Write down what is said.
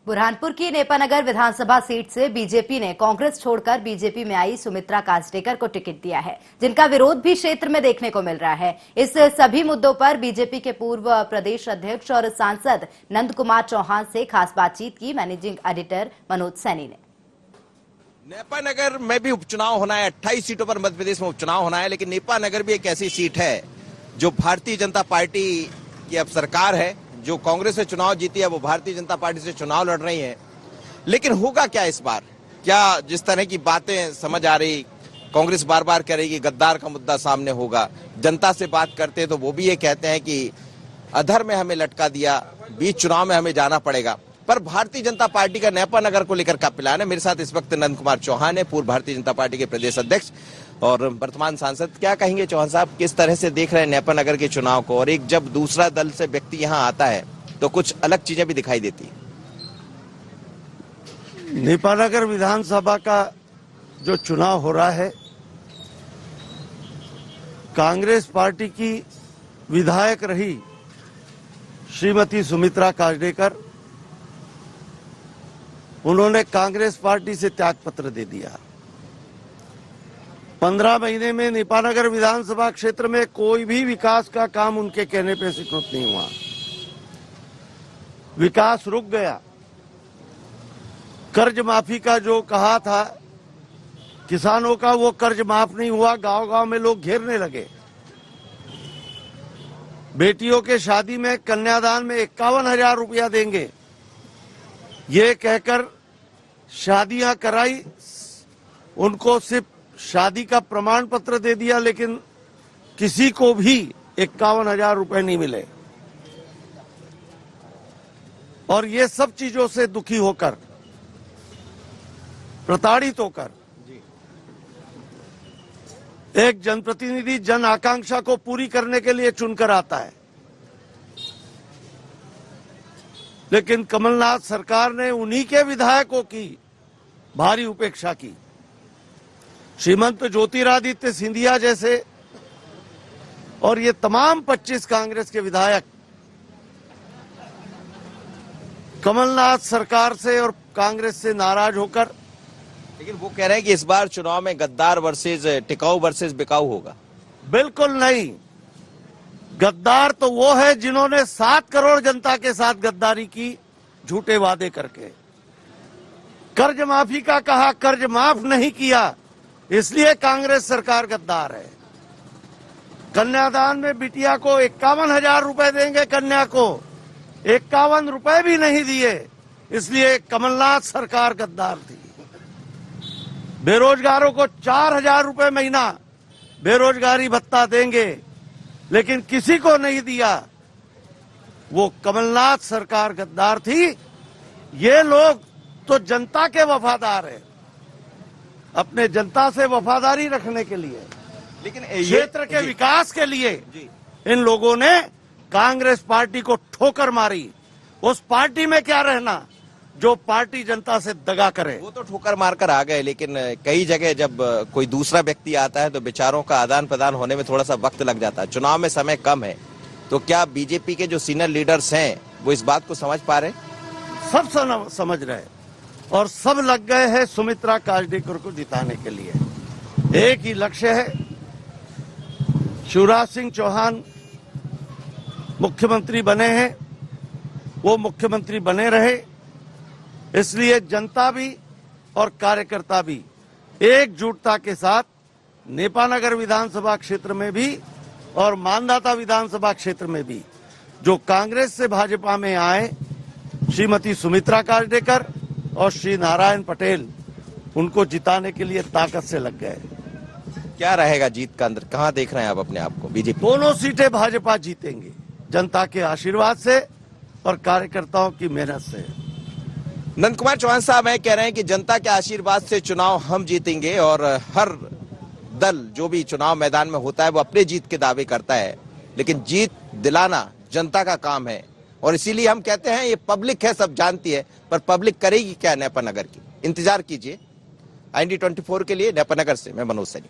बुरहानपुर की नेपानगर विधानसभा सीट से बीजेपी ने कांग्रेस छोड़कर बीजेपी में आई सुमित्रा काजडेकर को टिकट दिया है, जिनका विरोध भी क्षेत्र में देखने को मिल रहा है। इस सभी मुद्दों पर बीजेपी के पूर्व प्रदेश अध्यक्ष और सांसद नंद कुमार चौहान से खास बातचीत की मैनेजिंग एडिटर मनोज सैनी ने। नेपानगर में भी उपचुनाव होना है, 28 सीटों पर मध्य प्रदेश में उपचुनाव होना है, लेकिन नेपानगर भी एक ऐसी सीट है जो भारतीय जनता पार्टी की अब सरकार है, जो कांग्रेस से चुनाव जीती है वो भारतीय जनता पार्टी से चुनाव लड़ रही है। लेकिन होगा क्या इस बार? क्या जिस तरह की बातें समझ आ रही, कांग्रेस बार बार करेगी गद्दार का मुद्दा सामने होगा। जनता से बात करते हैं तो वो भी ये कहते हैं कि अधर में हमें लटका दिया, बीच चुनाव में हमें जाना पड़ेगा। पर भारतीय जनता पार्टी का नेपानगर को लेकर क्या प्लान है? मेरे साथ इस वक्त नंद कुमार चौहान है, पूर्व भारतीय जनता पार्टी के प्रदेश अध्यक्ष और वर्तमान सांसद। क्या कहेंगे चौहान साहब, किस तरह से देख रहे हैं नेपानगर के चुनाव को? और एक जब दूसरा दल से व्यक्ति यहाँ आता है तो कुछ अलग चीजें भी दिखाई देती है। नेपानगर विधानसभा का जो चुनाव हो रहा है, कांग्रेस पार्टी की विधायक रही श्रीमती सुमित्रा काजडेकर, उन्होंने कांग्रेस पार्टी से त्यागपत्र दे दिया। 15 महीने में नेपानगर विधानसभा क्षेत्र में कोई भी विकास का काम उनके कहने पे स्वीकृत नहीं हुआ। विकास रुक गया। कर्ज माफी का जो कहा था किसानों का, वो कर्ज माफ नहीं हुआ। गांव-गांव में लोग घेरने लगे। बेटियों के शादी में कन्यादान में 51,000 रुपया देंगे, ये कहकर शादियां कराई। उनको सिर्फ शादी का प्रमाण पत्र दे दिया, लेकिन किसी को भी 51,000 रुपए नहीं मिले। और ये सब चीजों से दुखी होकर, प्रताड़ित होकर एक जनप्रतिनिधि जन आकांक्षा को पूरी करने के लिए चुनकर आता है, लेकिन कमलनाथ सरकार ने उन्हीं के विधायकों की भारी उपेक्षा की। श्रीमंत ज्योतिरादित्य सिंधिया जैसे और ये तमाम 25 कांग्रेस के विधायक कमलनाथ सरकार से और कांग्रेस से नाराज होकर, लेकिन वो कह रहे हैं कि इस बार चुनाव में गद्दार वर्सेस टिकाऊ वर्सेस बिकाऊ होगा। बिल्कुल नहीं। गद्दार तो वो है जिन्होंने 7 करोड़ जनता के साथ गद्दारी की, झूठे वादे करके। कर्ज माफी का कहा, कर्ज माफ नहीं किया, इसलिए कांग्रेस सरकार गद्दार है। कन्यादान में बिटिया को 51,000 रुपए देंगे, कन्या को 51 रुपए भी नहीं दिए, इसलिए कमलनाथ सरकार गद्दार थी। बेरोजगारों को 4,000 रुपए महीना बेरोजगारी भत्ता देंगे, लेकिन किसी को नहीं दिया, वो कमलनाथ सरकार गद्दार थी। ये लोग तो जनता के वफादार हैं, अपने जनता से वफादारी रखने के लिए, लेकिन क्षेत्र के विकास के लिए इन लोगों ने कांग्रेस पार्टी को ठोकर मारी। उस पार्टी में क्या रहना जो पार्टी जनता से दगा करे। वो तो ठोकर मारकर आ गए, लेकिन कई जगह जब कोई दूसरा व्यक्ति आता है तो विचारों का आदान प्रदान होने में थोड़ा सा वक्त लग जाता है। चुनाव में समय कम है, तो क्या बीजेपी के जो सीनियर लीडर्स हैं वो इस बात को समझ पा रहे? सब समझ रहे और सब लग गए हैं सुमित्रा काजडेकर को जिताने के लिए। एक ही लक्ष्य है, शिवराज सिंह चौहान मुख्यमंत्री बने हैं, वो मुख्यमंत्री बने रहे। इसलिए जनता भी और कार्यकर्ता भी एकजुटता के साथ नेपानगर विधानसभा क्षेत्र में भी और मानदाता विधानसभा क्षेत्र में भी जो कांग्रेस से भाजपा में आए, श्रीमती सुमित्रा काजडेकर और श्री नारायण पटेल, उनको जिताने के लिए ताकत से लग गए। क्या रहेगा जीत का अंदर? कहां देख रहे हैं आप अपने आप को? बीजेपी दोनों सीटें भाजपा जीतेंगे, जनता के आशीर्वाद से और कार्यकर्ताओं की मेहनत से। नंद कुमार चौहान साहब कह रहे हैं कि जनता के आशीर्वाद से चुनाव हम जीतेंगे और हर दल जो भी चुनाव मैदान में होता है वो अपने जीत के दावे करता है, लेकिन जीत दिलाना जनता का काम है। और इसीलिए हम कहते हैं ये पब्लिक है, सब जानती है, पर पब्लिक करेगी क्या नेपानगर की? इंतजार कीजिए। IND 24 के लिए नेपानगर से मैं मनोज सैनी।